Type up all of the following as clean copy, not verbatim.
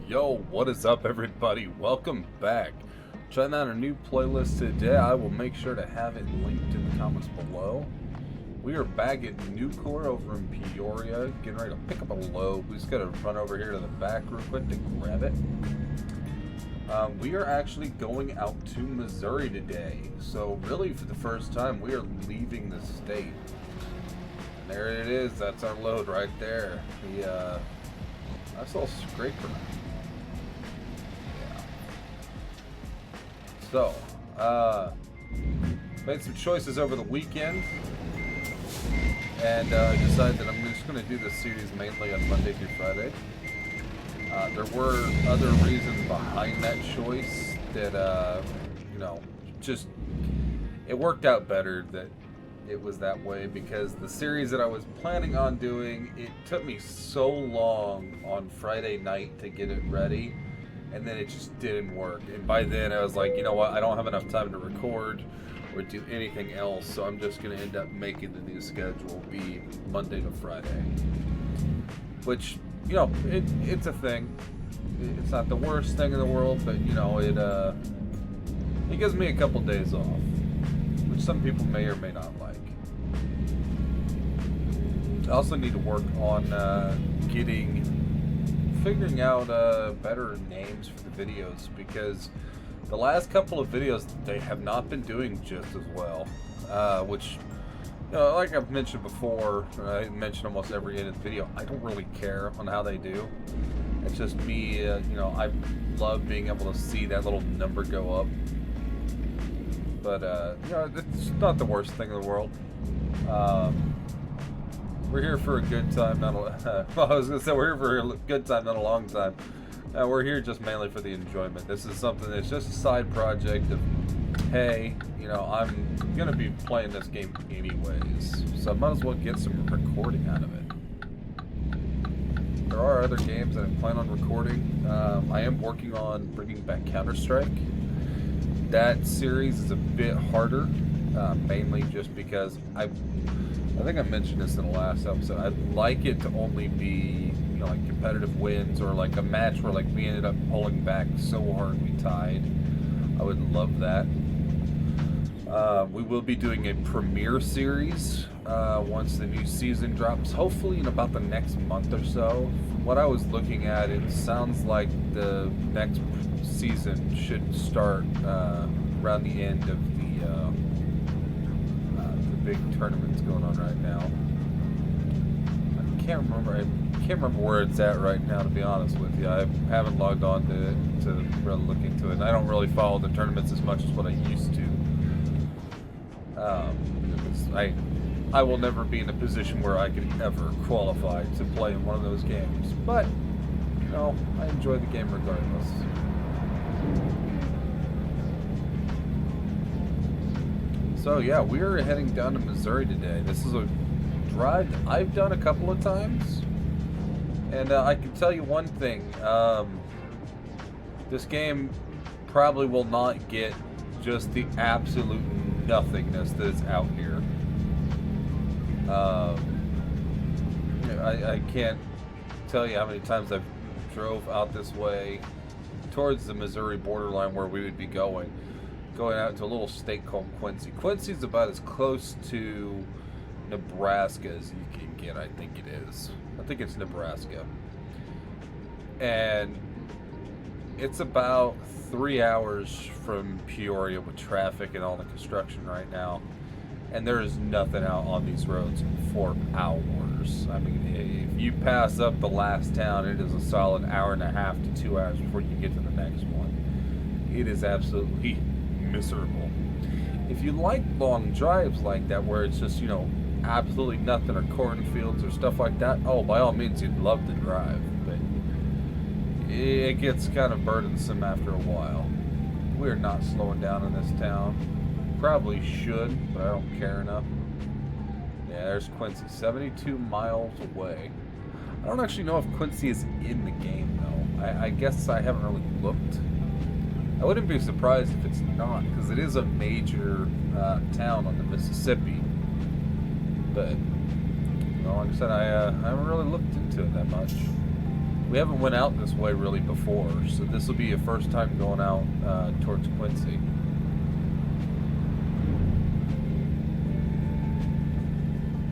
Yo, what is up, everybody? Welcome back. Trying out a new playlist today. I will make sure to have it linked in the comments below. We are back at Nucor over in Peoria, getting ready to pick up a load. We just gotta run over here to the back real quick to grab it. We are actually going out to Missouri today. So really, for the first time, we are leaving the state. And there it is. That's our load right there. Nice little scraper. So, made some choices over the weekend, and decided that I'm just going to do this series mainly on Monday through Friday. There were other reasons behind that choice that, just, it worked out better that it was that way, because the series that I was planning on doing, it took me so long on Friday night to get it ready. And then it just didn't work. And by then I was like, you know what, I don't have enough time to record or do anything else, so I'm just going to end up making the new schedule be Monday to Friday. Which, it's a thing. It's not the worst thing in the world, but, it gives me a couple days off, which some people may or may not like. I also need to work on figuring out better names for the videos, because the last couple of videos, they have not been doing just as well, which, like I've mentioned before, I mentioned almost every end of the video, I don't really care on how they do. It's just me, I love being able to see that little number go up, but it's not the worst thing in the world. We're here for a good time, not a well, I was going to say we're here for a good time, not a long time. We're here just mainly for the enjoyment. This is something that's just a side project of, hey, I'm going to be playing this game anyways, so I might as well get some recording out of it. There are other games that I plan on recording. I am working on bringing back Counter-Strike. That series is a bit harder, mainly just because I think I mentioned this in the last episode. I'd like it to only be, like competitive wins, or like a match where like we ended up pulling back so hard we tied. I would love that. We will be doing a premiere series once the new season drops, hopefully in about the next month or so. From what I was looking at, it sounds like the next season should start around the end of the big tournaments going on right now. I can't remember where it's at right now, to be honest with you. I haven't logged on to it to really look into it. I don't really follow the tournaments as much as what I used to. I will never be in a position where I can ever qualify to play in one of those games, but I enjoy the game regardless. So yeah, we are heading down to Missouri today. This is a drive I've done a couple of times, and I can tell you one thing: this game probably will not get just the absolute nothingness that is out here. I can't tell you how many times I've drove out this way towards the Missouri borderline where we would be going out to a little state called Quincy. Quincy's about as close to Nebraska as you can get, I think it is. I think it's Nebraska. And it's about 3 hours from Peoria with traffic and all the construction right now. And there is nothing out on these roads for hours. I mean, if you pass up the last town, it is a solid hour and a half to 2 hours before you get to the next one. It is absolutely miserable. If you like long drives like that, where it's just, absolutely nothing, or cornfields or stuff like that, oh, by all means, you'd love to drive, but it gets kind of burdensome after a while. We're not slowing down in this town. Probably should, but I don't care enough. Yeah, there's Quincy, 72 miles away. I don't actually know if Quincy is in the game, though. I guess I haven't really looked. I wouldn't be surprised if it's not, because it is a major town on the Mississippi. But, like I said, I haven't really looked into it that much. We haven't went out this way really before, so this will be a first time going out towards Quincy.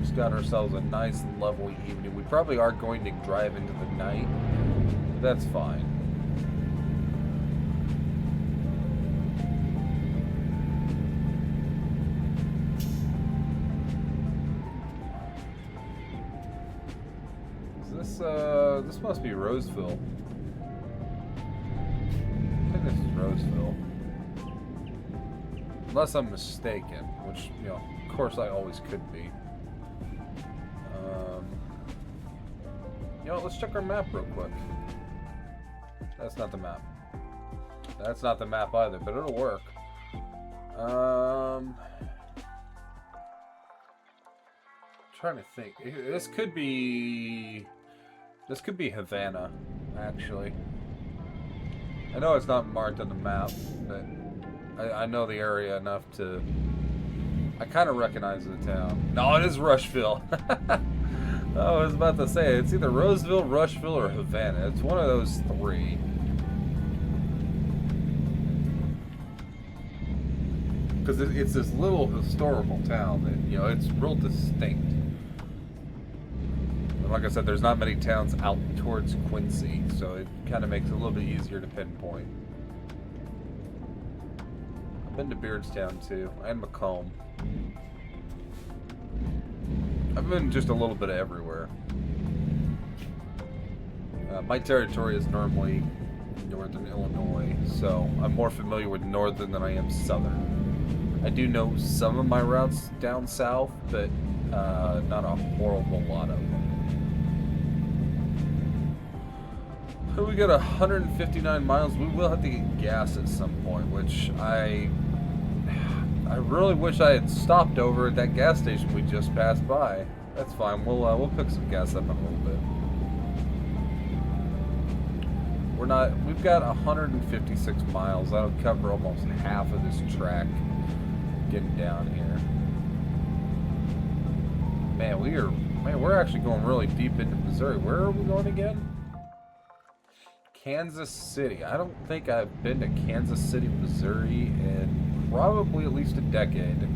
Just got ourselves a nice, lovely evening. We probably are going to drive into the night, but that's fine. This must be Roseville. I think this is Roseville. Unless I'm mistaken, which, you know, of course I always could be. You know, let's check our map real quick. That's not the map. That's not the map either, but it'll work. Trying to think. This could be Havana, actually. I know it's not marked on the map, but I know the area enough to... I kind of recognize the town. No, it is Rushville. I was about to say, it's either Roseville, Rushville, or Havana. It's one of those three. Because it's this little historical town that, you know, it's real distinct. And like I said, there's not many towns out towards Quincy, so it kind of makes it a little bit easier to pinpoint. I've been to Beardstown too, and Macomb. I've been just a little bit of everywhere. My territory is normally northern Illinois, so I'm more familiar with northern than I am southern. I do know some of my routes down south, but not a horrible lot of them. We got 159 miles. We will have to get gas at some point, which I really wish I had stopped over at that gas station we just passed by. That's fine. We'll pick some gas up in a little bit. We've got 156 miles. That'll cover almost half of this track getting down here. Man, we're actually going really deep into Missouri. Where are we going again? Kansas City. I don't think I've been to Kansas City, Missouri in probably at least a decade.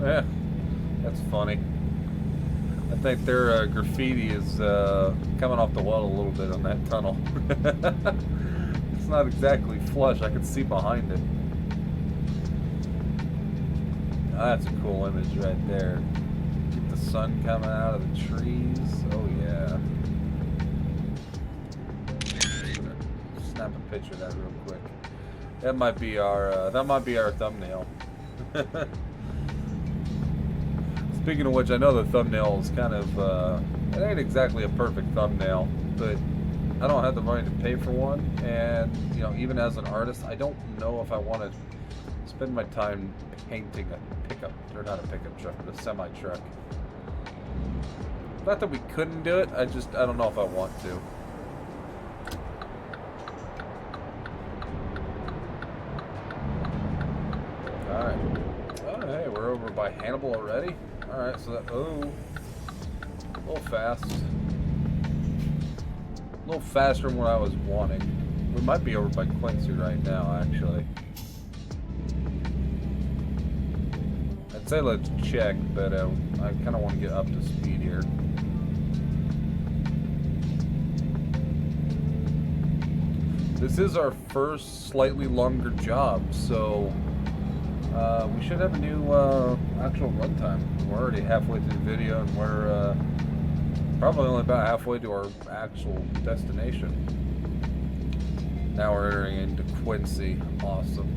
Yeah, that's funny. I think their graffiti is coming off the wall a little bit on that tunnel. It's not exactly flush. I can see behind it. Oh, that's a cool image right there. Get the sun coming out of the trees. Oh yeah. Snap a picture of that real quick. That might be our thumbnail. Speaking of which, I know the thumbnail is kind of it ain't exactly a perfect thumbnail, but I don't have the money to pay for one, and you know, even as an artist, I don't know if I want to spend my time painting a pickup, or not a pickup truck, but a semi truck. Not that we couldn't do it, I don't know if I want to. Alright. Oh, hey, we're over by Hannibal already? Alright, so that, oh, a little fast. A little faster than what I was wanting. We might be over by Quincy right now, actually. I'd say let's check, but I kind of want to get up to speed here. This is our first slightly longer job, so we should have a new actual runtime. We're already halfway through the video, and we're probably only about halfway to our actual destination. Now we're entering into Quincy. Awesome.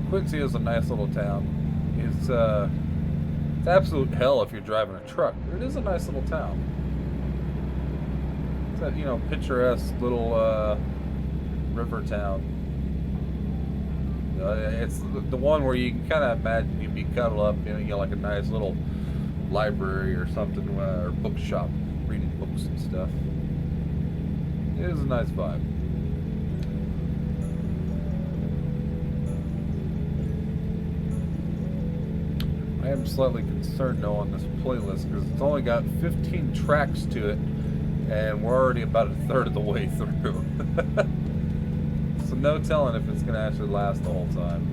Quincy is a nice little town. It's absolute hell if you're driving a truck, but it is a nice little town. It's that, you know, picturesque little river town. It's the one where you can kind of imagine you'd be cuddled up, you know, like a nice little library or something, or bookshop, reading books and stuff. It is a nice vibe. I am slightly concerned though on this playlist because it's only got 15 tracks to it, and we're already about a third of the way through. So no telling if it's going to actually last the whole time.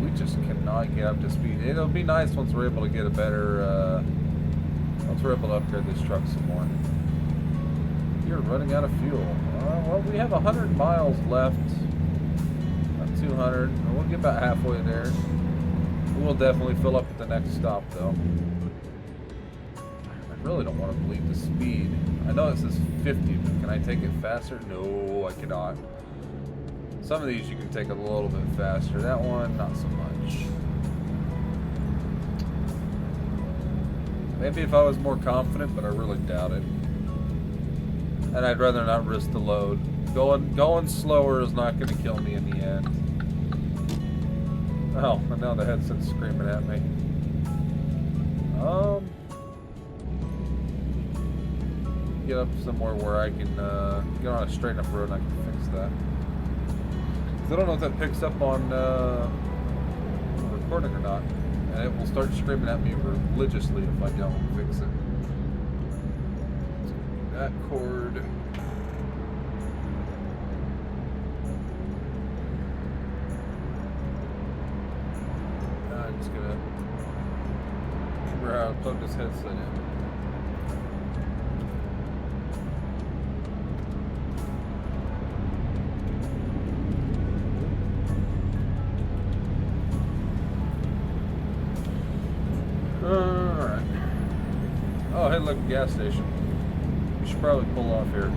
We just cannot get up to speed. It'll be nice once we're able to get a better, once we're able to upgrade this truck some more. You're running out of fuel. Well, we have 100 miles left. 200, and we'll get about halfway there. We'll definitely fill up at the next stop though. I really don't want to bleed the speed. I know it says 50, but can I take it faster? No, I cannot. Some of these you can take a little bit faster. That one, not so much. Maybe if I was more confident, but I really doubt it. And I'd rather not risk the load. Going slower is not going to kill me in the end. Oh, and now the headset's screaming at me. Get up somewhere where I can get on a straight enough road and I can fix that. 'Cause I don't know if that picks up on recording or not. And it will start screaming at me religiously if I don't fix it. That cord. I'm just gonna remember how to plug this headset in. Alright. Oh, hey, look, gas station. We should probably pull off here.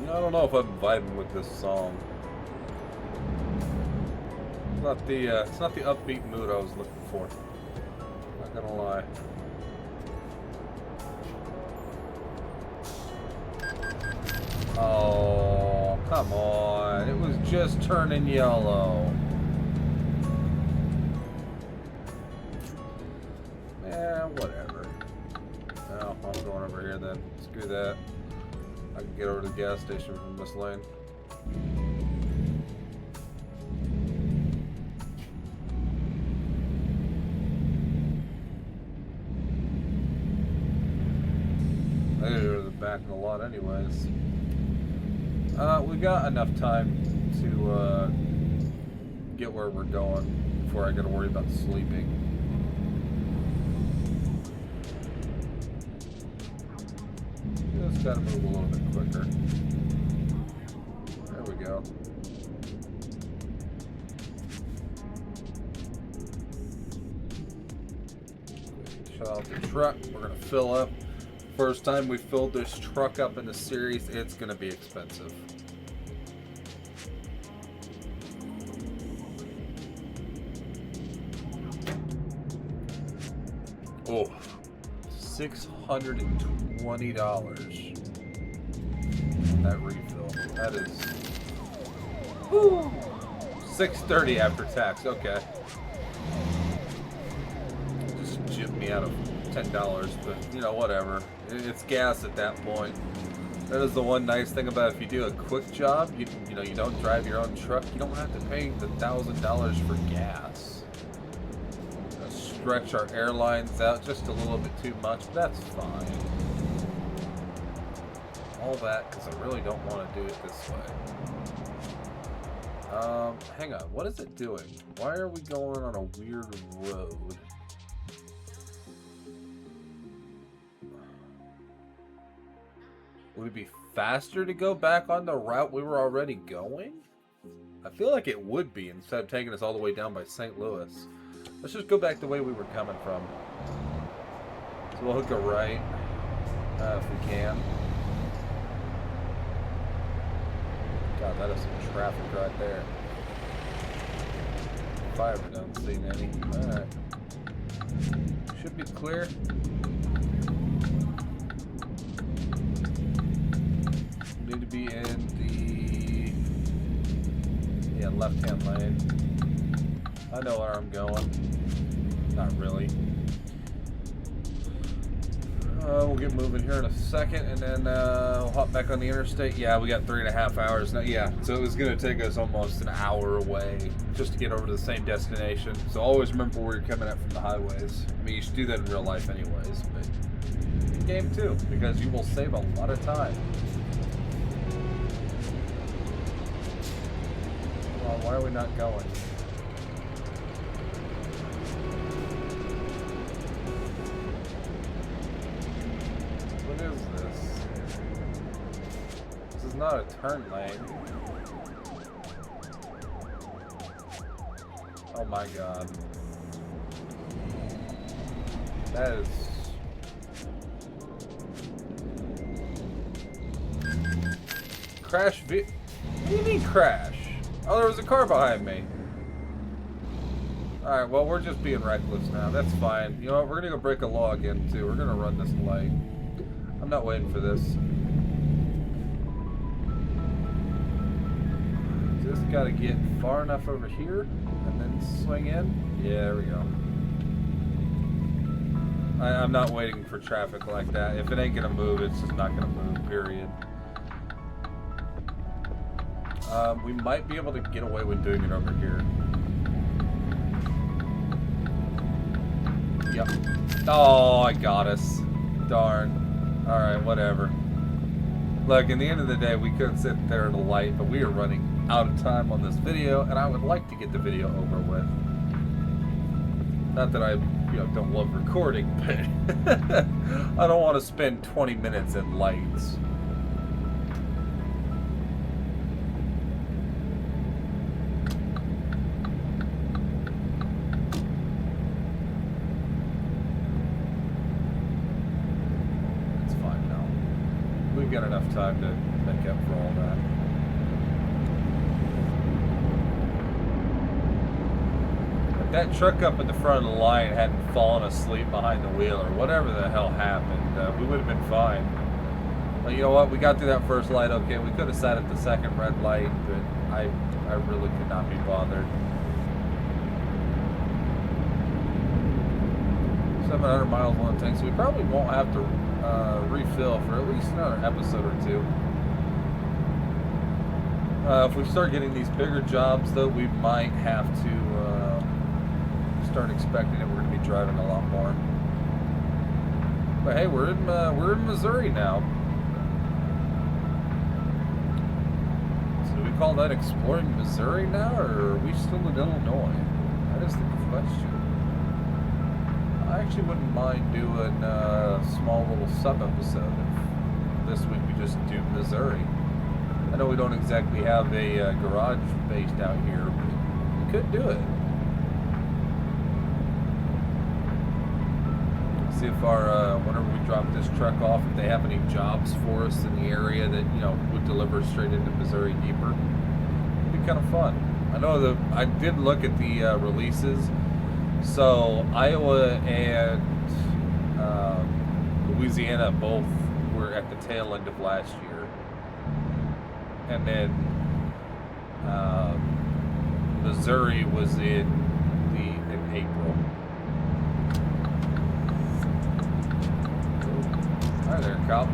I don't know if I'm vibing with this song. It's not the upbeat mood I was looking for. Not gonna lie. Oh, come on. It was just turning yellow. Eh, whatever. No, I'm going over here then. Screw that. I can get over to the gas station from this lane. I gotta go to the back of the lot anyways. We got enough time to get where we're going before I gotta worry about sleeping. Just gotta move a little bit quicker. There we go. Shut off the truck. We're gonna fill up. First time we filled this truck up in the series, it's gonna be expensive. Oh, $620. That refill. That is $630 after tax. Okay. Just gypped me out of $10, but you know, whatever. It's gas at that point. That is the one nice thing about if you do a quick job, you know, you don't drive your own truck, you don't have to pay the $1,000 for gas. Stretch our airlines out just a little bit too much, but that's fine. All that because I really don't want to do it this way. Hang on, what is it doing? Why are we going on a weird road? Would it be faster to go back on the route we were already going? I feel like it would be instead of taking us all the way down by St. Louis. Let's just go back the way we were coming from. So we'll hook a right if we can. God, that is some traffic right there. If I ever done seen any. Alright. Should be clear. Need to be in the left-hand lane. I know where I'm going. Not really. We'll get moving here in a second, and then we'll hop back on the interstate. Yeah, we got 3.5 hours now. Yeah, so it was going to take us almost an hour away just to get over to the same destination. So always remember where you're coming at from the highways. I mean, you should do that in real life anyways, but in game too, because you will save a lot of time. Well, why are we not going? What is this? This is not a turn lane. Oh my god. That is... Crash What do you mean crash? Oh, there was a car behind me. Alright, well, we're just being reckless now. That's fine. You know what? We're gonna go break a law again, too. We're gonna run this light. I'm not waiting for this. Just gotta get far enough over here and then swing in. Yeah, there we go. I'm not waiting for traffic like that. If it ain't gonna move, it's just not gonna move, period. We might be able to get away with doing it over here. Yep. Oh, I got us. Darn. Alright, whatever. Look, in the end of the day, we could sit there at a light, but we are running out of time on this video, and I would like to get the video over with. Not that I, don't love recording, but I don't want to spend 20 minutes in lights. Got enough time to make up for all that. If that truck up at the front of the line hadn't fallen asleep behind the wheel or whatever the hell happened, we would have been fine. But you know what? We got through that first light okay. We could have sat at the second red light, but I really could not be bothered. 700 miles on the tank, so we probably won't have to refill for at least another episode or two. If we start getting these bigger jobs, though, we might have to start expecting that we're going to be driving a lot more. But hey, we're in Missouri now. So do we call that exploring Missouri now, or are we still in Illinois? That is the question. I actually wouldn't mind doing a small little sub-episode if this week we just do Missouri. I know we don't exactly have a garage based out here, but we could do it. See if our, whenever we drop this truck off, if they have any jobs for us in the area that, would deliver straight into Missouri deeper. It'd be kind of fun. I know that I did look at the releases. So Iowa and Louisiana both were at the tail end of last year, and then Missouri was in April. Hi there, cop.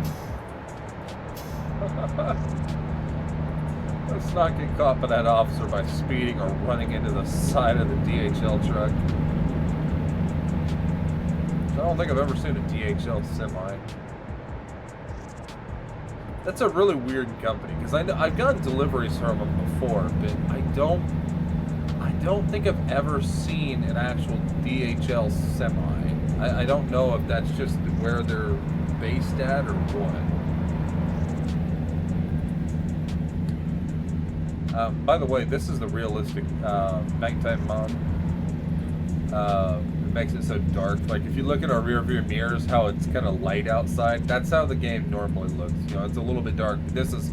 Let's not get caught by that officer by speeding or running into the side of the DHL truck. I don't think I've ever seen a DHL semi. That's a really weird company, because I've gotten deliveries from them before, but I don't think I've ever seen an actual DHL semi. I don't know if that's just where they're based at or what. By the way, this is the realistic nighttime mode. It makes it so dark. Like if you look at our rear view mirrors, how it's kind of light outside, that's how the game normally looks. It's a little bit dark. This is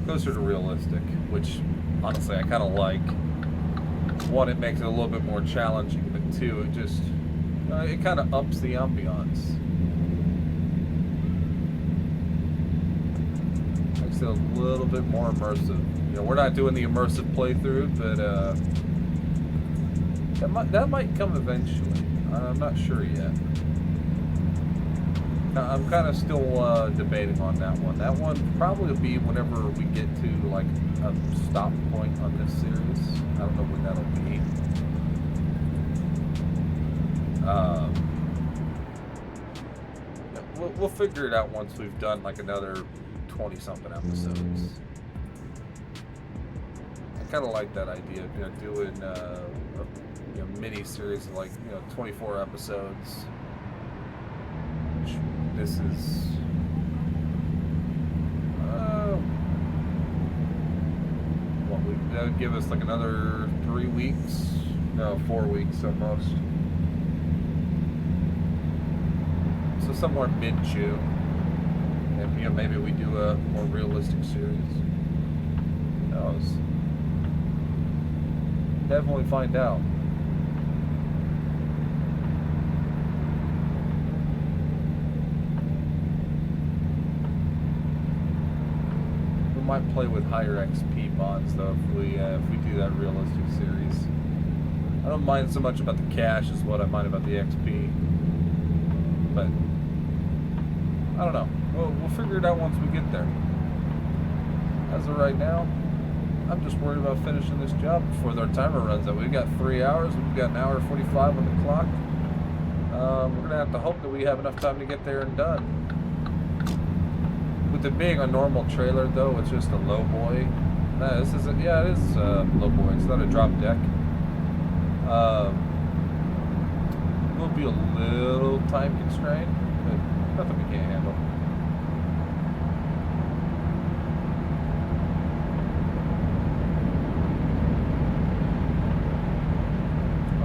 closer to realistic, which honestly I kind of like. One, it makes it a little bit more challenging, but two, it just it kind of ups the ambiance. Makes it a little bit more immersive. You know, we're not doing the immersive playthrough, but that might come eventually. I'm not sure yet. I'm kind of still debating on that one. That one probably will be whenever we get to like a stop point on this series. I don't know when that'll be. We'll figure it out once we've done like another 20-something episodes. I kind of like that idea of doing a mini series of like 24 episodes. This is that would give us like another 3 weeks, no, 4 weeks almost. So somewhere mid-June, and maybe we do a more realistic series. Who knows? Definitely find out. Might play with higher XP mods though if we do that realistic series. I don't mind so much about the cash as what I mind about the XP, but I don't know. We'll figure it out once we get there. As of right now, I'm just worried about finishing this job before their timer runs out. We've got 3 hours. We've got an hour 45 on the clock. We're gonna have to hope that we have enough time to get there and done. With it being a normal trailer, though, it's just a low boy. This isn't. Yeah, it is a low boy. It's not a drop deck. We'll be a little time constrained, but nothing we can't handle.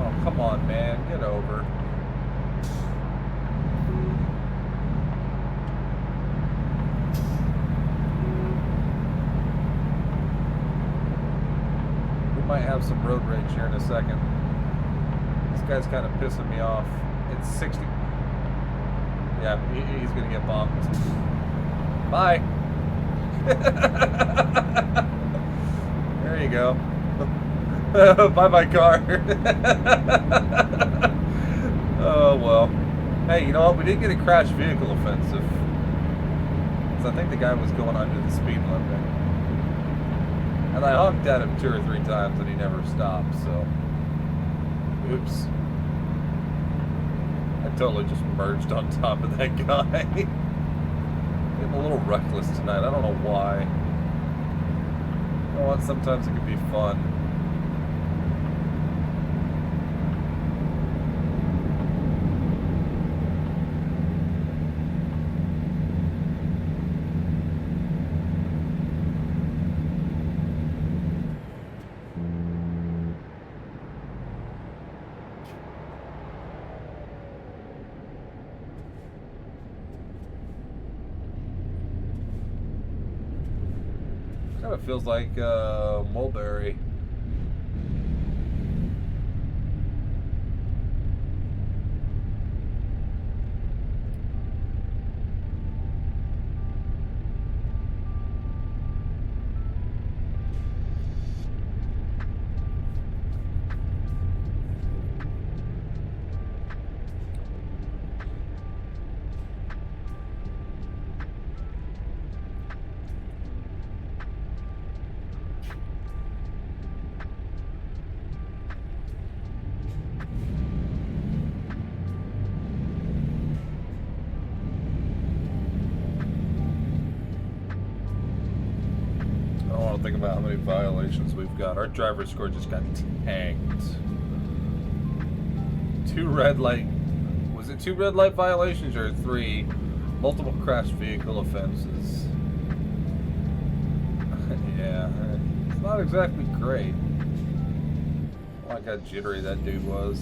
Oh, come on, man, get over. Might have some road rage here in a second. This guy's kind of pissing me off. It's 60. Yeah, he's gonna get bumped. Bye. There you go. Bye bye car. Oh well. Hey, you know what? We did get a crash vehicle offensive. Because I think the guy was going under the speed limit. And I honked at him 2 or 3 times and he never stopped, so. Oops. I totally just merged on top of that guy. I'm a little reckless tonight. I don't know why. You know what? Sometimes it can be fun. Kind of feels like mulberry. Think about how many violations we've got. Our driver score just got tanked. 2 red light. Was it 2 red light violations or 3 multiple crashed vehicle offenses? Yeah, it's not exactly great. Oh, like how jittery that dude was.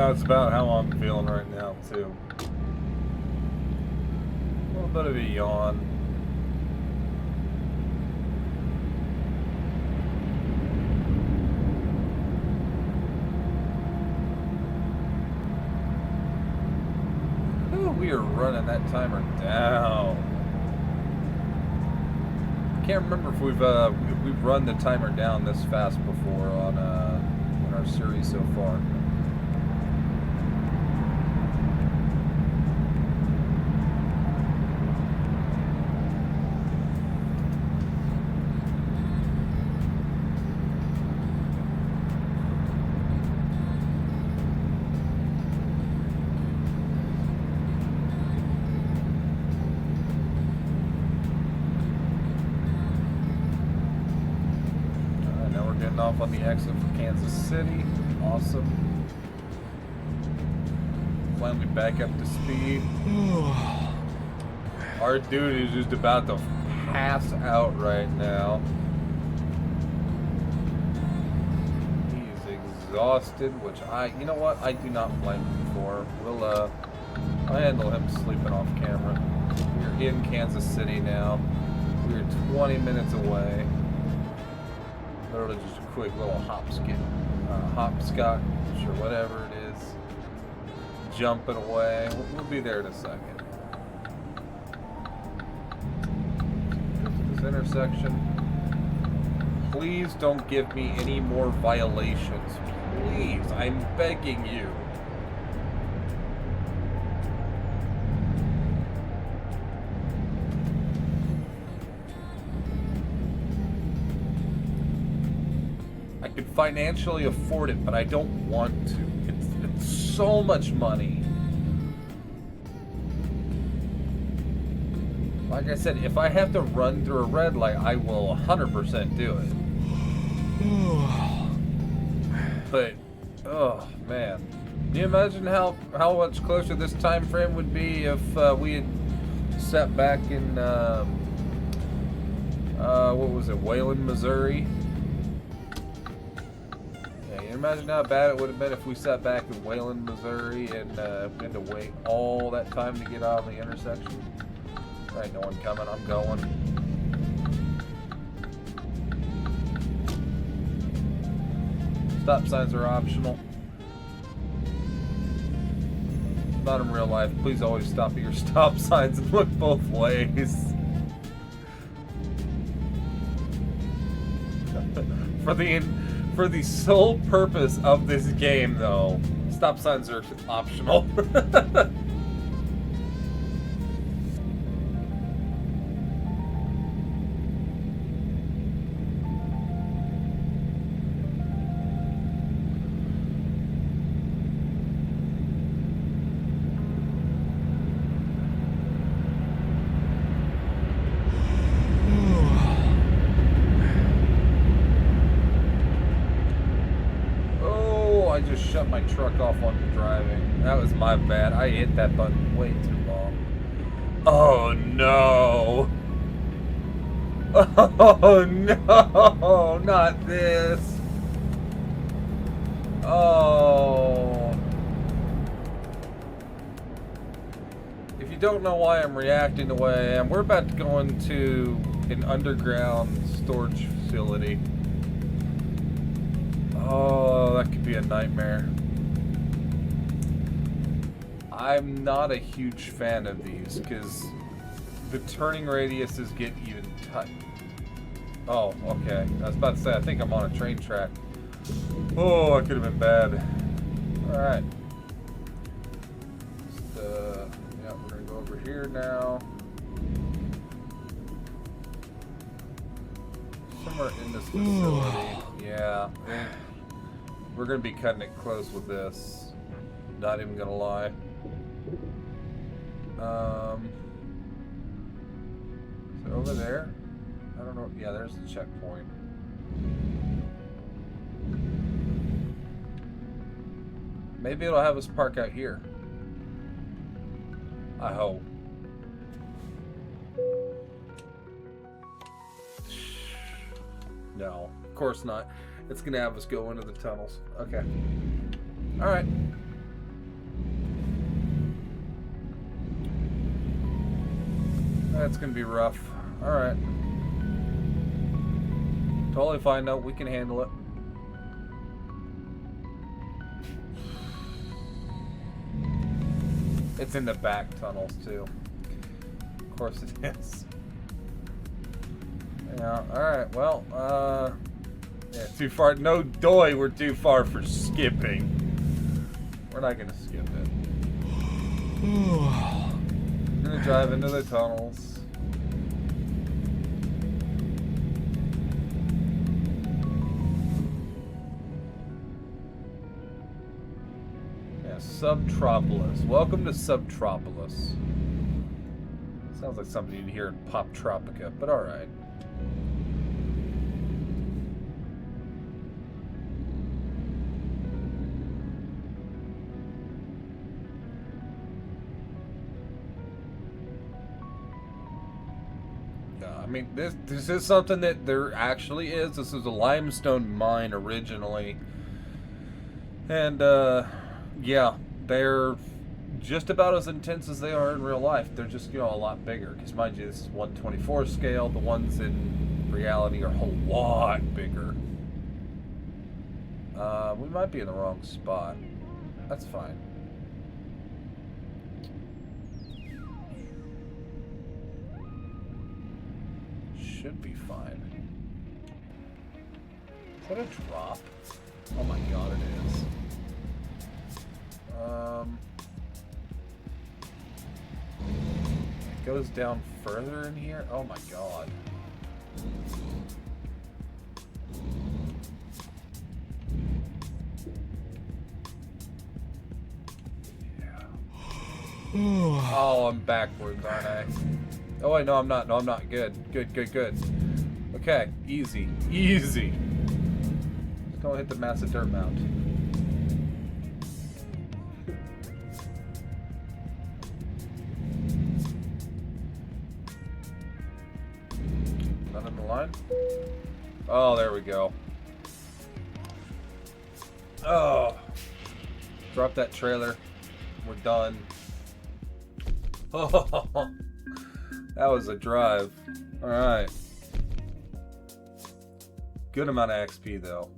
That's about how I'm feeling right now, too. A little bit of a yawn. Ooh, we are running that timer down. Can't remember if we've run the timer down this fast before on in our series so far. Off on the exit for Kansas City. Awesome. Finally back up to speed. Our dude is just about to pass out right now. He's exhausted, which you know what? I do not blame him for. I'll handle him sleeping off camera. We're in Kansas City now. We're 20 minutes away. Literally just a quick little hopscotch or whatever it is. Jumping away. We'll be there in a second. Get to this intersection. Please don't give me any more violations. Please, I'm begging you. Financially afford it, but I don't want to. It's so much money. Like I said, if I have to run through a red light, I will 100% do it. But, oh man, can you imagine how much closer this time frame would be if we had sat back in what was it, Wayland, Missouri? Imagine how bad it would have been if we sat back in Wayland, Missouri, and had to wait all that time to get out of the intersection. There ain't no one coming. I'm going. Stop signs are optional. Not in real life. Please always stop at your stop signs and look both ways. For the sole purpose of this game, though, stop signs are optional. Shut my truck off on driving. That was my bad. I hit that button way too long. Oh no. Oh no, not this. Oh. If you don't know why I'm reacting the way I am, we're about to go into an underground storage facility. Oh, that could be a nightmare. I'm not a huge fan of these because the turning radiuses get even tight. Oh, okay. I was about to say, I think I'm on a train track. Oh, that could have been bad. Alright. Yeah, we're going to go over here now. Somewhere in this facility. Yeah. We're going to be cutting it close with this. Not even going to lie. Is it over there? I don't know. Yeah, there's the checkpoint. Maybe it'll have us park out here. I hope. No, of course not. It's gonna have us go into the tunnels. Okay. Alright. That's gonna be rough. Alright. Totally fine, no, we can handle it. It's in the back tunnels, too. Of course it is. Yeah, alright, well, yeah, too far. No doy, we're too far for skipping. We're not gonna skip it. I'm gonna drive into the tunnels. Yeah, Subtropolis. Welcome to Subtropolis. Sounds like something you'd hear in Pop Tropica, but alright. I mean, this is something that there actually is. This is a limestone mine originally. And, yeah, they're just about as intense as they are in real life. They're just, you know, a lot bigger. Because, mind you, this is 1/24 scale. The ones in reality are a whole lot bigger. We might be in the wrong spot. That's fine. Should be fine. Is that a drop? Oh my god, it is. It goes down further in here? Oh my god. Yeah. Oh, I'm backwards, aren't I? Oh wait, no I'm not. No, I'm not. Good. Good. Okay, easy. Easy. Just don't hit the massive dirt mound. None in the line? Oh, there we go. Oh. Drop that trailer. We're done. Oh. That was a drive. Alright. Good amount of XP though.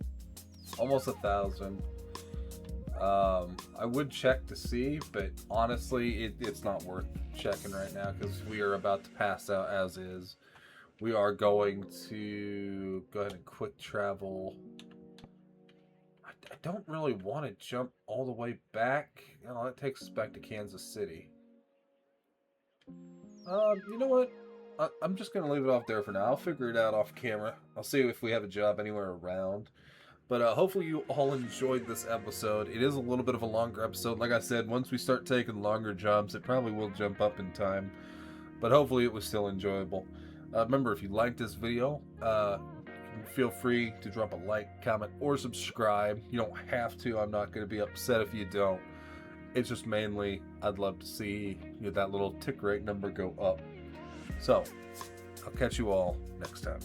Almost 1,000. I would check to see, but honestly, it's not worth checking right now because we are about to pass out as is. We are going to go ahead and quick travel. I don't really want to jump all the way back. You know, that takes us back to Kansas City. You know what? I'm just going to leave it off there for now. I'll figure it out off camera. I'll see if we have a job anywhere around. But hopefully you all enjoyed this episode. It is a little bit of a longer episode. Like I said, once we start taking longer jumps, it probably will jump up in time. But hopefully it was still enjoyable. Remember, if you liked this video, feel free to drop a like, comment, or subscribe. You don't have to. I'm not going to be upset if you don't. It's just mainly, I'd love to see that little tick rate number go up. So, I'll catch you all next time.